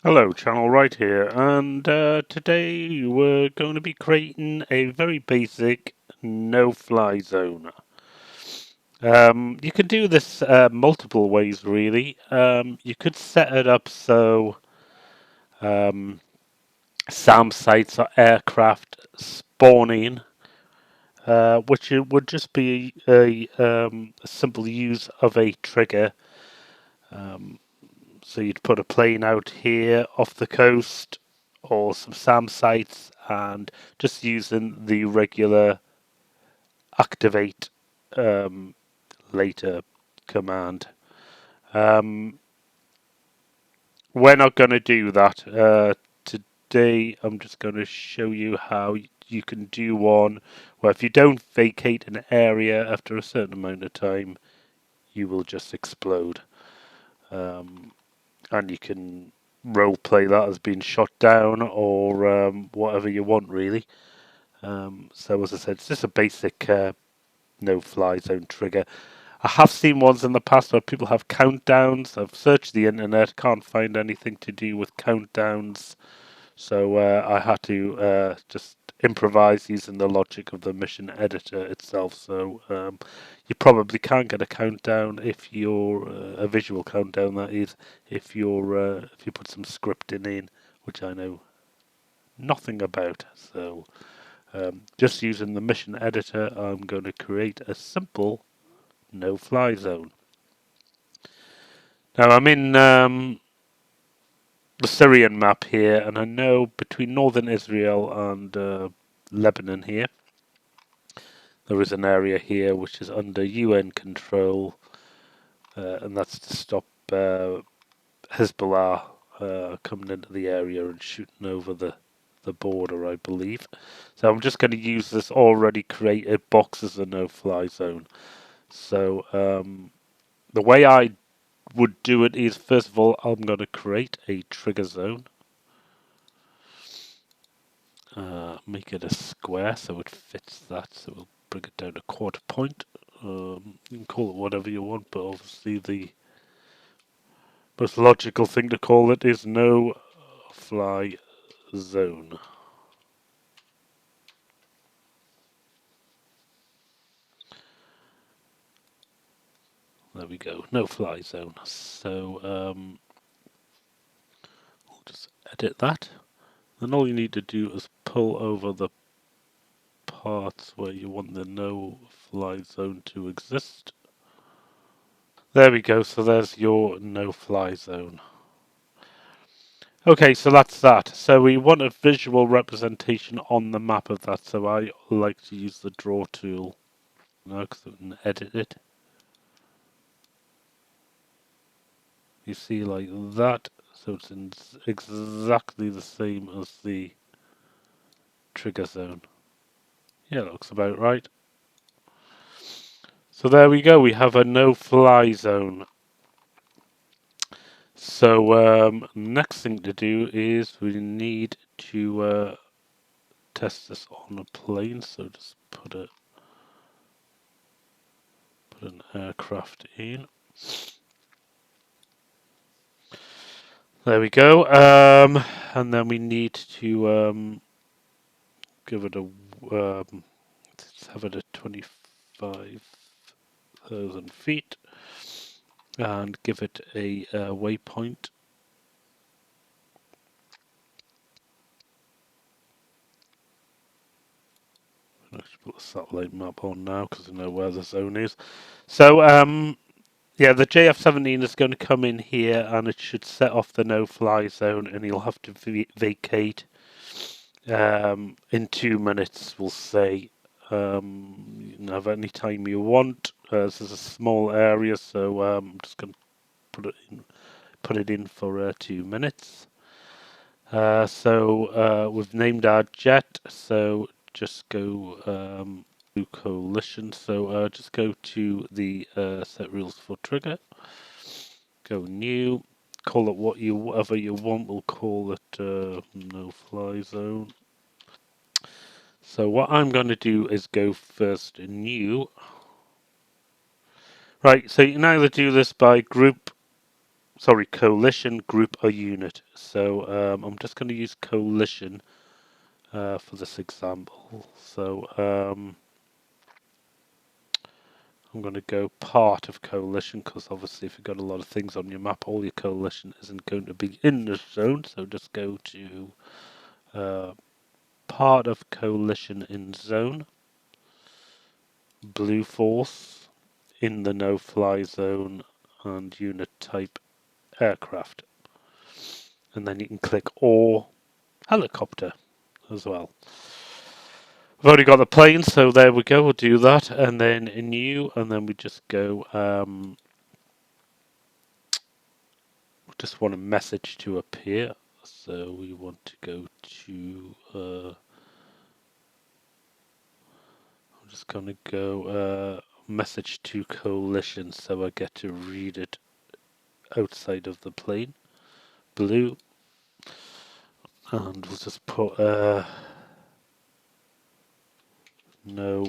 Hello, Channel Right here, and today we're going to be creating a very basic no-fly zone. You can do this multiple ways, really. You could set it up so um, SAM sites or aircraft spawning, which it would just be a simple use of a trigger. Um, So you'd put a plane out here off the coast or some SAM sites and just using the regular activate um, later command. Um, we're not going to do that. Today I'm just going to show you how you can do one where if you don't vacate an area after a certain amount of time, you will just explode. Um, and you can role play that as being shot down or whatever you want, really. So, as I said, it's just a basic no fly zone trigger. I have seen ones in the past where people have countdowns. I've searched the internet, can't find anything to do with countdowns. So I had to just improvise using the logic of the mission editor itself. So you probably can't get a countdown if you're a visual countdown. That is, if you put some scripting in, which I know nothing about. So just using the mission editor, I'm going to create a simple no-fly zone. Now I'm in the Syrian map here, and I know between northern Israel and Lebanon here, there is an area here which is under UN control, and that's to stop Hezbollah coming into the area and shooting over the border, I believe. So I'm just going to use this already created box as a no-fly zone. So the way I would do it is, first of all, I'm going to create a trigger zone. Make it a square so it fits that. So we'll bring it down a quarter point. You can call it whatever you want, but obviously the most logical thing to call it is no fly zone. There we go, no fly zone. So we'll just edit that. Then all you need to do is pull over the parts where you want the no fly zone to exist. There we go, so there's your no fly zone. Okay, so that's that. So we want a visual representation on the map of that, so I like to use the draw tool now because I can edit it. You see like that, so it's in exactly the same as the trigger zone. Yeah, that looks about right. So there we go, we have a no-fly zone. So next thing to do is we need to test this on a plane, so just put an aircraft in. There we go. And then we need to give it a let's have it at 25,000 feet and give it a waypoint. I'll put the satellite map on now because I know where the zone is. So yeah, the JF-17 is going to come in here and it should set off the no-fly zone, and you'll have to vacate in 2 minutes, we'll say. You can have any time you want. This is a small area, so I'm just going to put it in for 2 minutes. So we've named our jet. So just go to coalition. So just go to the set rules for trigger. Go new. Call it whatever you want. We'll call it no fly zone. So what I'm going to do is go first new. Right, so you can either do this by group sorry, coalition, group, or unit. So I'm just going to use coalition for this example. So I'm going to go part of coalition because obviously if you've got a lot of things on your map, all your coalition isn't going to be in this zone. So just go to part of coalition in zone, blue force, in the no-fly zone, and unit type aircraft. And then you can click or helicopter as well. I've already got the plane, so there we go. We'll do that, and then new, and then we just go. We just want a message to appear, so we want to go to. I'm just gonna go message to coalition, so I get to read it outside of the plane. Blue, and we'll just put no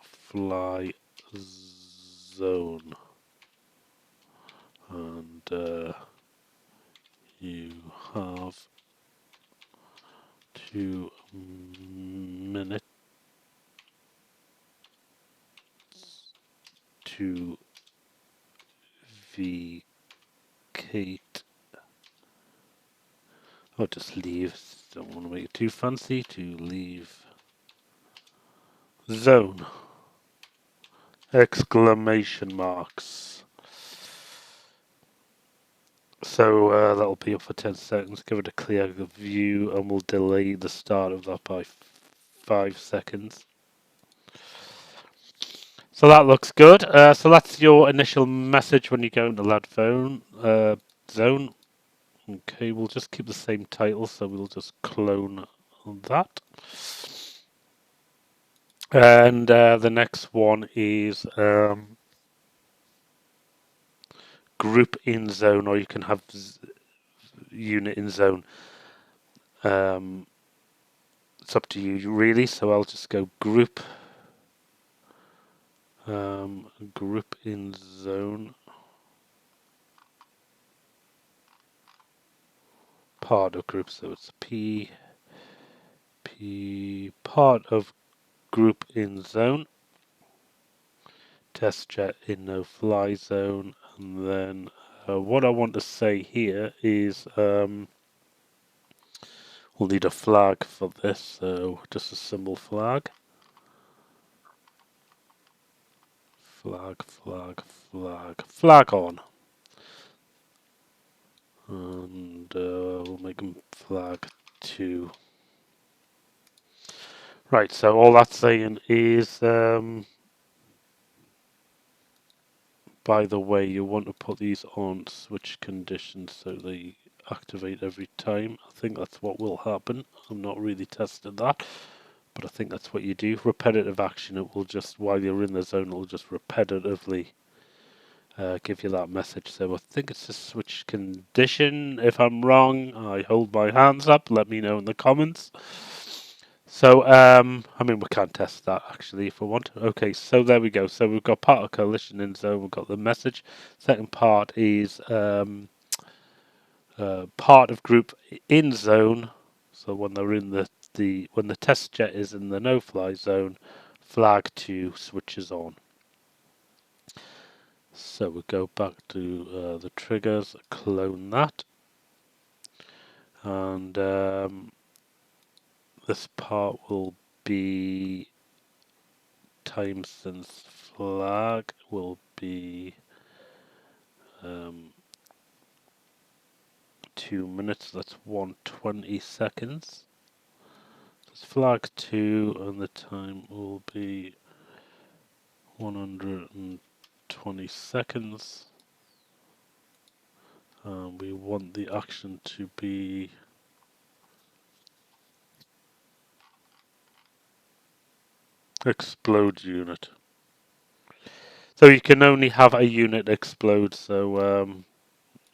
fly zone, and you have 2 minutes to vacate. Or just leave. Don't want to make it too fancy. To leave zone. Exclamation marks. So that'll be up for 10 seconds. Give it a clear view and we'll delay the start of that by 5 seconds. So that looks good. So that's your initial message when you go into that zone. Okay, we'll just keep the same title, so we'll just clone that. And the next one is group in zone, or you can have unit in zone. It's up to you, really. So I'll just go group. Group in zone. Part of group, so it's P part of group in zone. Test jet in no fly zone, and then what I want to say here is we'll need a flag for this, so just a symbol flag. Flag on. And we'll make them flag 2. Right, so all that's saying is, by the way, you want to put these on switch conditions so they activate every time. I think that's what will happen. I'm not really tested that, but I think that's what you do. Repetitive action, it will just, while you're in the zone, it will just repetitively give you that message. So I think it's a switch condition. If I'm wrong, I hold my hands up. Let me know in the comments. So, I mean, we can test that actually if we want. Okay, so there we go. So we've got part of coalition in zone. We've got the message. Second part is part of group in zone. So when they're in when the test jet is in the no-fly zone, flag 2 switches on. So we go back to the triggers, clone that, and this part will be time since flag will be 2 minutes. That's 120 seconds. That's flag 2, and the time will be 120 seconds. We want the action to be explode unit. So you can only have a unit explode. So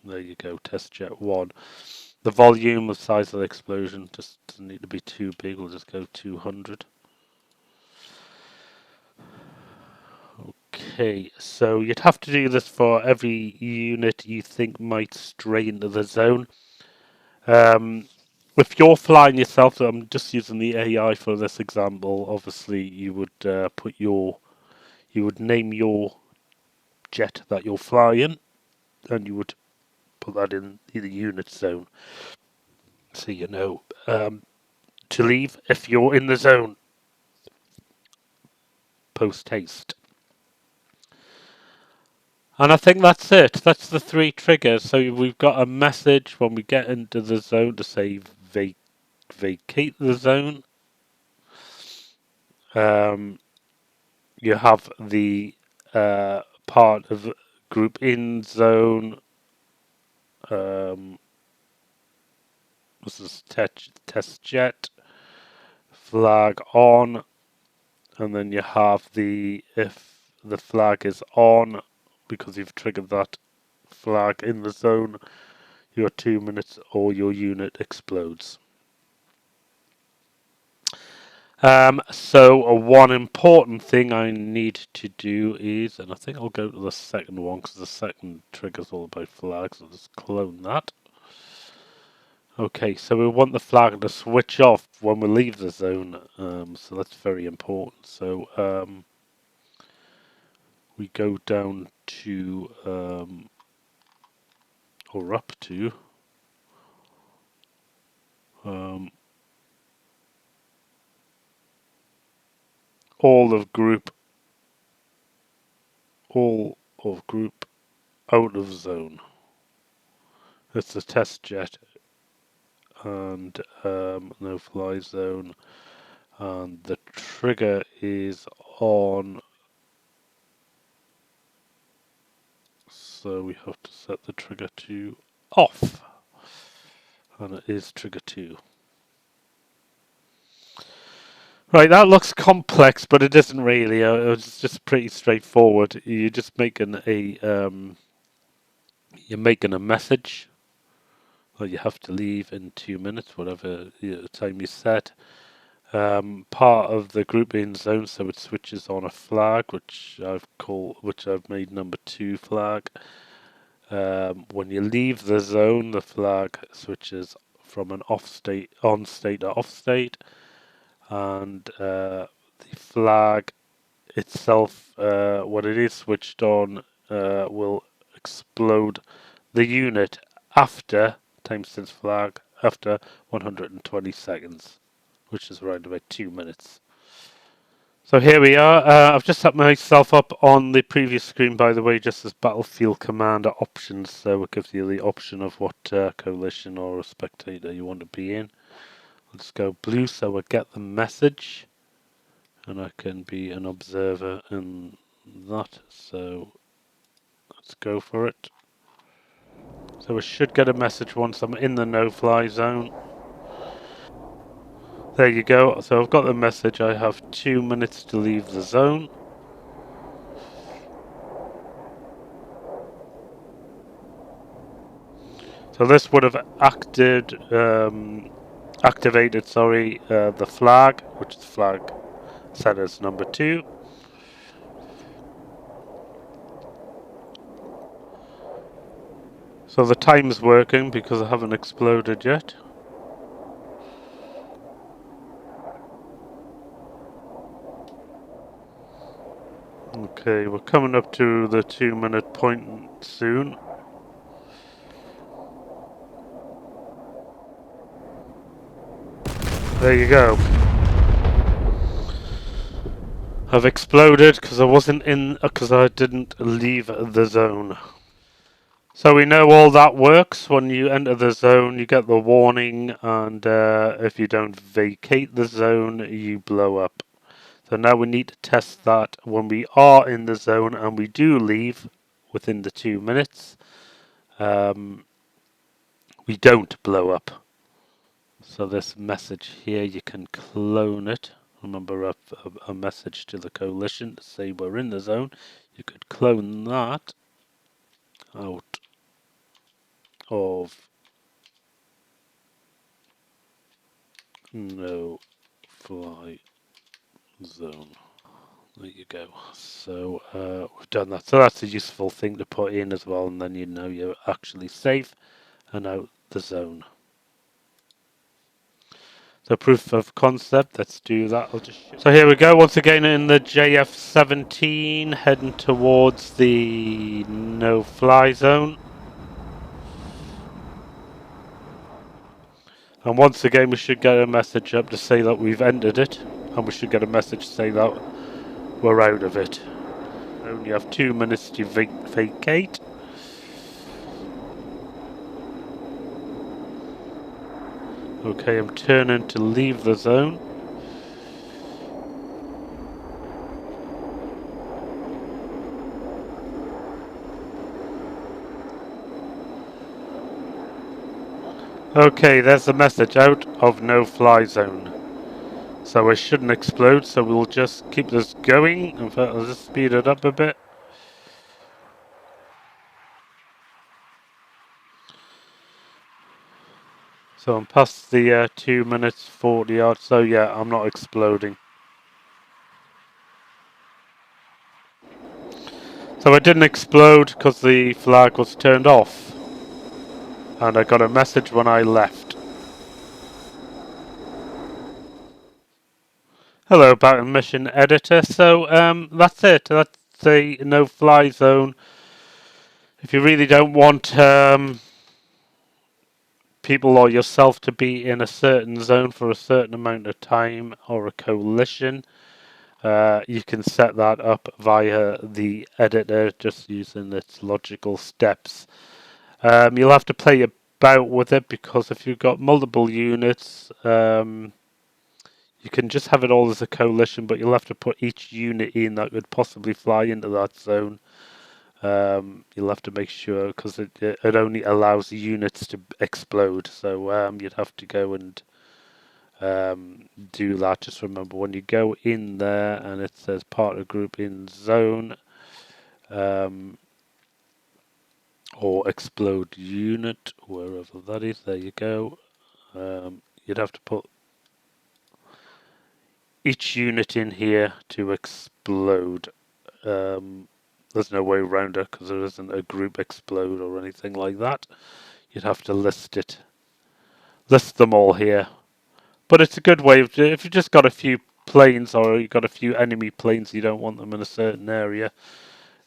there you go, test jet 1. The volume, the size of the explosion just doesn't need to be too big. We'll just go 200. Okay, so you'd have to do this for every unit you think might stray into the zone. Um, if you're flying yourself, so I'm just using the AI for this example. Obviously, you would you would name your jet that you're flying, and you would put that in the unit zone, so you know to leave if you're in the zone post haste. And I think that's it. That's the three triggers. So we've got a message when we get into the zone to say vacate the zone. Um, you have the part of group in zone. Um, this is test jet flag on, and then you have the if the flag is on because you've triggered that flag in the zone, your 2 minutes or your unit explodes. So one important thing I need to do is, and I think I'll go to the second one because the second trigger's all about flags. I'll just clone that. Okay, so we want the flag to switch off when we leave the zone, so that's very important. So we go down to, or up to, um, all of group, all of group out of zone. It's the test jet and no fly zone, and the trigger is on, so we have to set the trigger to off, and it is trigger 2. Right, that looks complex, but it isn't really. It's just pretty straightforward. You're making a message. Well, you have to leave in 2 minutes, whatever time you set. Part of the grouping zone, so it switches on a flag, which I've made number 2 flag. When you leave the zone, the flag switches from an on state to off state, and the flag itself, when it is switched on, will explode the unit after timestamp flag after 120 seconds, which is around about 2 minutes. So here we are. I've just set myself up on the previous screen, by the way, just as Battlefield Commander options. So it gives you the option of what coalition or a spectator you want to be in. Let's go blue so I get the message, and I can be an observer in that. So let's go for it. So I should get a message once I'm in the no-fly zone. There you go. So I've got the message. I have 2 minutes to leave the zone. So this would have activated, the flag, which is flag set as number 2. So the time's working because I haven't exploded yet. Okay, we're coming up to the 2 minute point soon. There you go. I've exploded because I didn't leave the zone. So we know all that works. When you enter the zone, you get the warning, and if you don't vacate the zone, you blow up. So now we need to test that when we are in the zone and we do leave within the 2 minutes, um, we don't blow up. So this message here, you can clone it. Remember a message to the coalition to say we're in the zone. You could clone that out of no fly zone. There you go. So we've done that. So that's a useful thing to put in as well, and then you know you're actually safe and out the zone. So proof of concept, let's do that. So here we go, once again in the JF-17, heading towards the no-fly zone. And once again we should get a message up to say that we've entered it, and we should get a message to say that we're out of it. Only have 2 minutes to vacate. Okay, I'm turning to leave the zone. Okay, there's the message, out of no-fly zone. So it shouldn't explode, so we'll just keep this going. In fact, I'll just speed it up a bit. So I'm past the 2 minutes 40 odd, so yeah, I'm not exploding. So it didn't explode because the flag was turned off. And I got a message when I left. Hello, about mission editor. So that's it. That's the no-fly zone. If you really don't want people or yourself to be in a certain zone for a certain amount of time, or a coalition, you can set that up via the editor, just using its logical steps. You'll have to play about with it, because if you've got multiple units, you can just have it all as a coalition, but you'll have to put each unit in that could possibly fly into that zone. You'll have to make sure, because it only allows units to explode, so you'd have to go and do that. Just remember, when you go in there and it says partner group in zone, or explode unit, wherever that is, there you go. You'd have to put each unit in here to explode. There's no way around it, because there isn't a group explode or anything like that. You'd have to list them all here. But it's a good way of, if you've just got a few planes, or you've got a few enemy planes, you don't want them in a certain area,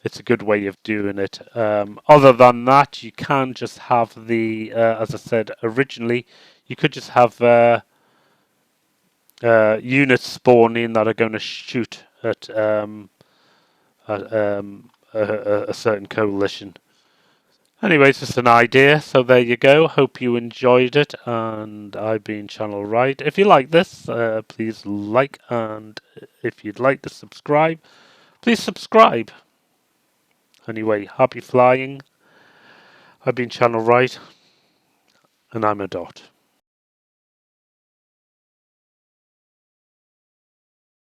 it's a good way of doing it. Other than that, you can just have the, as I said originally, you could just have units spawn in that are going to shoot at a certain coalition. Anyway, it's just an idea, so there you go. Hope you enjoyed it, and I've been Channel Right. If you like this, please like, and if you'd like to subscribe, please subscribe. Anyway, happy flying. I've been Channel Right, and I'm a Dot.